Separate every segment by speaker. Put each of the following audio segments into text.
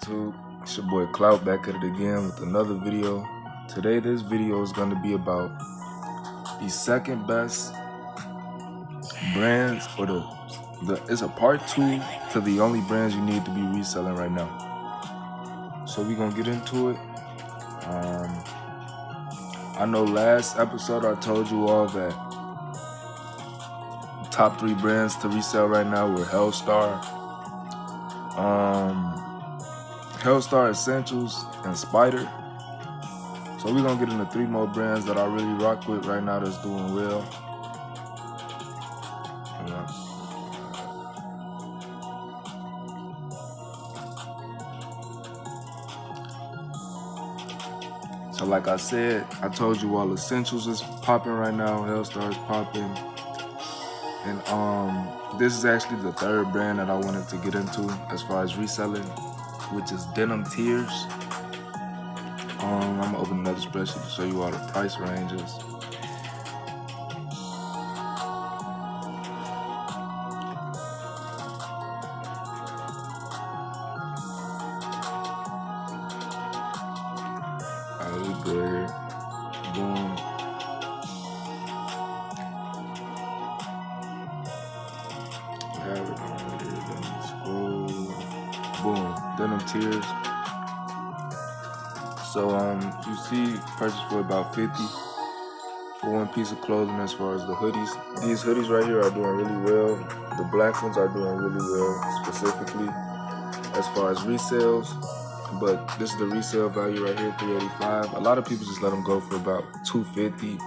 Speaker 1: YouTube? It's your boy Clout back at it again with another video. Today this video is going to be about the second best brands, or it's a part 2 to the only brands you need to be reselling right now. So we're going to get into it. I know last episode I told you all that top 3 brands to resell right now were Hellstar, Hellstar Essentials, and Spider. So we're gonna get into 3 more brands that I really rock with right now that's doing well. So like I said, I told you all Essentials is popping right now, Hellstar is popping. And this is actually the 3rd brand that I wanted to get into as far as reselling, which is Denim Tears. I'm gonna open another spreadsheet to show you all the price ranges. Alright, we go here. Boom. We have it on here. Let me scroll. Boom. Denim Tears. So you see purchase for about 50 for one piece of clothing. As far as the hoodies, these hoodies right here are doing really well. The black ones are doing really well, specifically as far as resales. But this is the resale value right here, $385. A lot of people just let them go for about $250,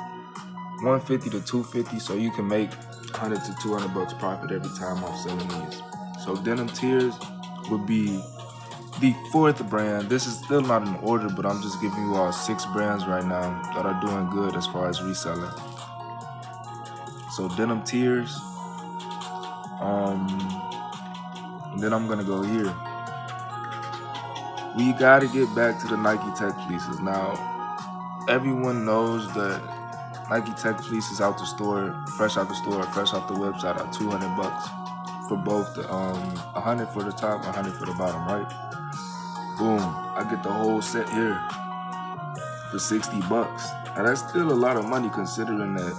Speaker 1: $150 to $250, so you can make $100 to $200 profit every time off selling these. So Denim Tears would be the 4th brand. This is still not in order, but I'm just giving you all 6 brands right now that are doing good as far as reselling. So Denim Tears, and then I'm gonna go here. We gotta get back to the Nike Tech fleeces. Now, everyone knows that Nike Tech fleeces out the store, fresh out the store, fresh off the website, are $200 for both the 100 for the top, 100 for the bottom, right? Boom, I get the whole set here for $60. Now that's still a lot of money considering that,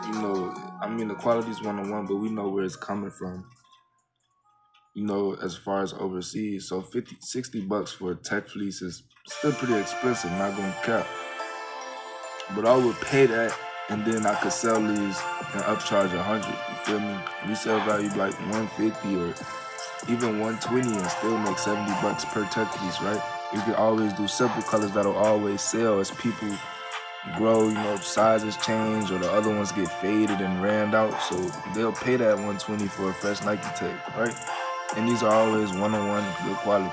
Speaker 1: you know, I mean the quality's 1-on-1, but we know where it's coming from, you know, as far as overseas. So $60 for tech fleece is still pretty expensive, not gonna cap. But I would pay that, and then I could sell these and upcharge 100. You feel me? Resale value like 150 or even 120 and still make $70 per tech fleece, right? You can always do simple colors that'll always sell as people grow, you know, sizes change or the other ones get faded and rammed out. So they'll pay that 120 for a fresh Nike Tech, right? And these are always 1-on-1, good quality.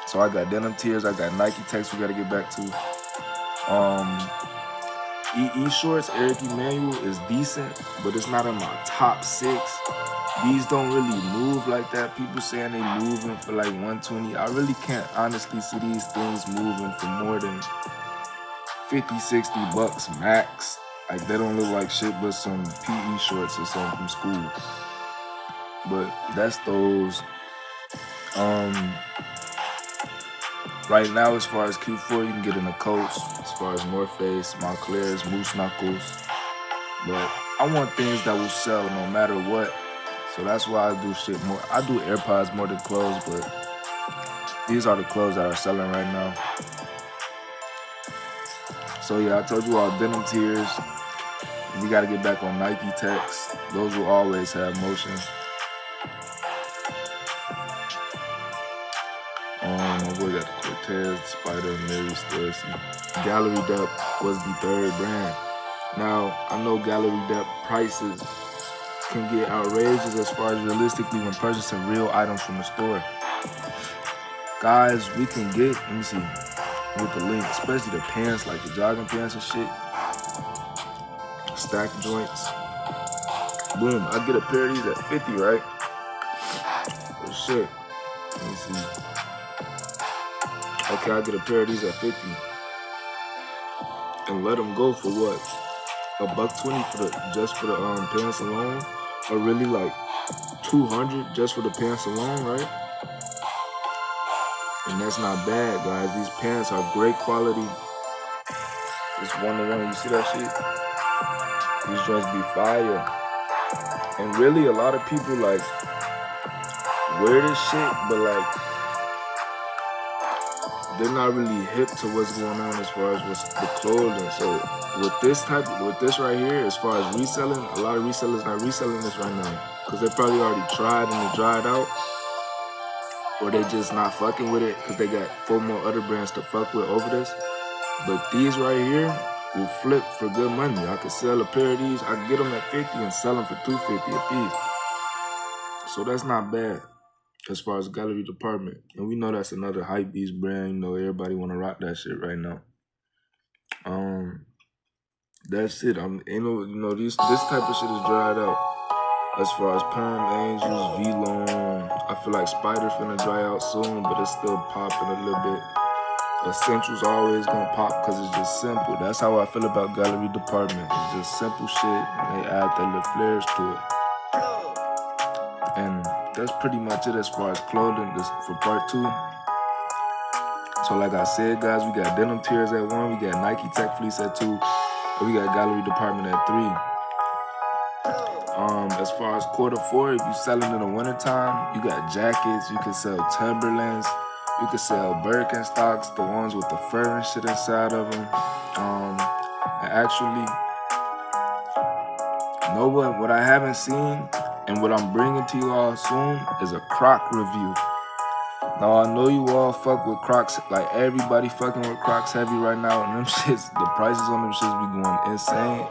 Speaker 1: So I got Denim Tears, I got Nike Techs we gotta get back to. EE Shorts, Eric Emanuel is decent, but it's not in my top 6. These don't really move like that. People saying they moving for like 120. I really can't honestly see these things moving for more than 50, $60 max. Like, they don't look like shit but some PE shorts or something from school. But that's those. Right now, as far as Q4, you can get in the coats. As far as North Face, Montclair's, Moose Knuckles. But I want things that will sell no matter what. So that's why I do shit more. I do AirPods more than clothes, but these are the clothes that are selling right now. So yeah, I told you all Denim Tears. We gotta get back on Nike Techs. Those will always have motion. We got the Cortez, Spider, Mary Stacy. Gallery Depth was the 3rd brand. Now, I know Gallery Depth prices can get outrageous as far as realistically when purchasing real items from the store. Guys, we can get, let me see, with the link, especially the pants, like the jogging pants and shit. Stack joints. Boom, I get a pair of these at 50, right? Oh shit. Let me see. Okay, I get a pair of these at 50 and let them go for what? $120 for just for the pants alone, or really like $200 just for the pants alone, right? And that's not bad, guys. These pants are great quality. It's 1-to-1. You see that shit? These joints be fire. And really, a lot of people like wear this shit, but like they're not really hip to what's going on as far as what's the clothing. So with this right here, as far as reselling, a lot of resellers not reselling this right now because they probably already tried and they dried out, or they just not fucking with it because they got 4 more other brands to fuck with over this. But these right here will flip for good money. I could sell a pair of these. I could get them at 50 and sell them for $250 a piece. So that's not bad as far as gallery department. And we know that's another hype beast brand. You know, everybody want to rock that shit right now. That's it. This type of shit is dried out. As far as Palm Angels, V-Long, I feel like Spider's finna dry out soon, but it's still popping a little bit. Essentials always gonna pop because it's just simple. That's how I feel about gallery department. It's just simple shit, and they add their little flares to it. And that's pretty much it as far as clothing for part 2. So like I said, guys, we got denim tiers at 1, we got Nike Tech Fleece at 2, and we got gallery department at 3. As far as Q4, if you selling in the wintertime, you got jackets, you can sell Timberlands, you can sell Birkenstocks, the ones with the fur and shit inside of them. And actually, what I haven't seen and what I'm bringing to you all soon is a Croc review. Now, I know you all fuck with Crocs, like everybody fucking with Crocs heavy right now, and them shits, the prices on them shits be going insane.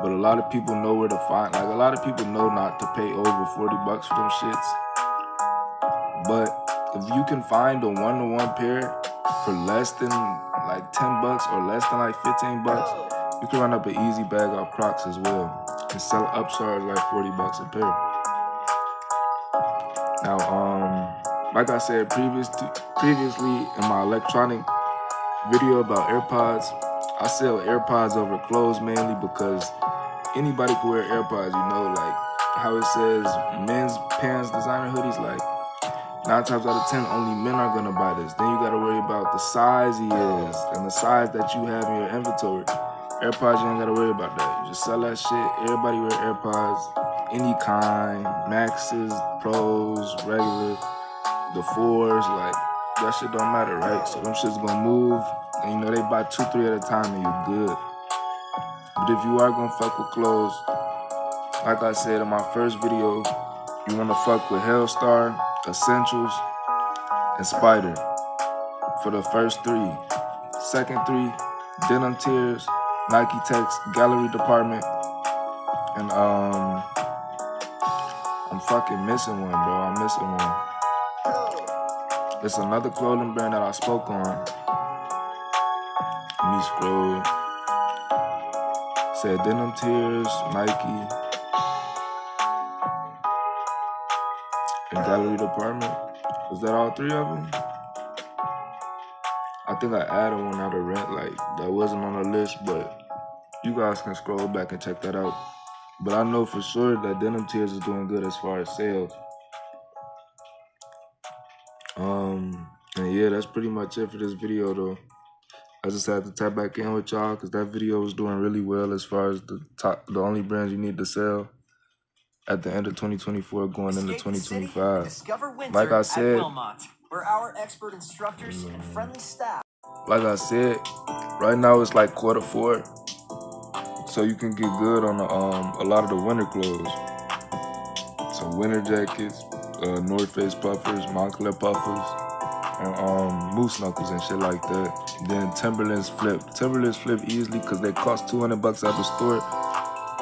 Speaker 1: But a lot of people know where to find, like a lot of people know not to pay over $40 for them shits. But if you can find a 1-to-1 pair for less than like $10 or less than like $15, you can run up an easy bag off Crocs as well and sell upcharge like $40 a pair. Now, like I said previously in my electronic video about AirPods, I sell AirPods over clothes mainly because anybody can wear AirPods, you know, like how it says men's pants designer hoodies, like 9 times out of 10, only men are gonna buy this. Then you gotta worry about the size he is and the size that you have in your inventory. AirPods, you ain't gotta worry about that. You just sell that shit. Everybody wear AirPods, any kind, Maxes, Pros, regular, the 4s, like that shit don't matter, right? So them shit's gonna move, and you know they buy 2, 3 at a time, and you're good. But if you are gonna fuck with clothes, like I said in my first video, you wanna fuck with Hellstar, Essentials, and Spider for the first 3. Second 3, denim tiers, Nike Tech's gallery department, and I'm fucking missing one, bro. I'm missing one. It's another clothing brand that I spoke on. Let me scroll. Said denim tiers, Nike, and gallery department. Was that all 3 of them? I think I added one out of rent, like that wasn't on the list, but you guys can scroll back and check that out. But I know for sure that denim tiers is doing good as far as sales. And yeah, that's pretty much it for this video though. I just had to tap back in with y'all because that video was doing really well as far as the only brands you need to sell at the end of 2024 going into 2025. Like I said,
Speaker 2: where our expert instructors and friendly staff.
Speaker 1: Like I said, right now it's like Q4, so you can get good on a lot of the winter clothes. So winter jackets, North Face puffers, Montclair puffers, and moose knuckles and shit like that. Then Timberlands flip. Timberlands flip easily because they cost $200 at the store.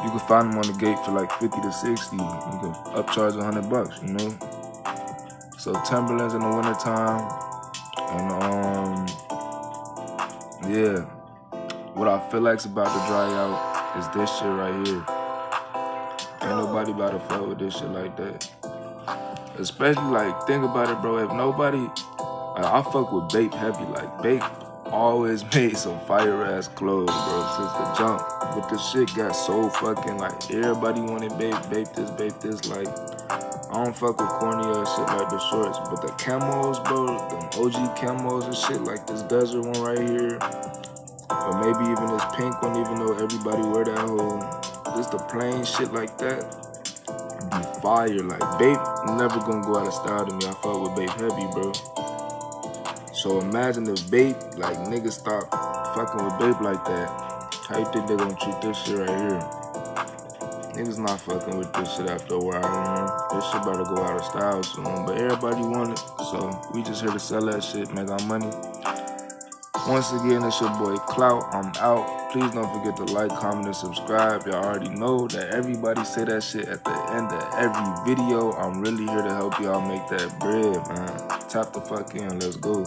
Speaker 1: You can find them on the gate for like 50 to 60. You can upcharge $100, you know. So Timberlands in the winter time, and yeah. What I feel like's about to dry out is this shit right here. Ain't nobody about to fuck with this shit like that. Especially, like, think about it, bro. If nobody, like, I fuck with Bape heavy. Like, Bape always made some fire-ass clothes, bro, since the jump. But the shit got so fucking, like, everybody wanted Bape this. Like, I don't fuck with corny ass shit like the shorts. But the camos, bro, them OG camos and shit, like this desert one right here. Or maybe even this pink one, even though everybody wear that whole, just the plain shit like that, be fire. Like, Bape never gonna go out of style to me. I fuck with Bape heavy, bro. So imagine if Bape, like, niggas stop fucking with Bape like that. How you think they gonna treat this shit right here? Niggas not fucking with this shit after a while, This shit about to go out of style soon, but everybody want it, so we just here to sell that shit, make our money. Once again, it's your boy Clout. I'm out. Please don't forget to like, comment, and subscribe. Y'all already know that everybody say that shit at the end of every video. I'm really here to help y'all make that bread, man. Tap the fuck in. Let's go.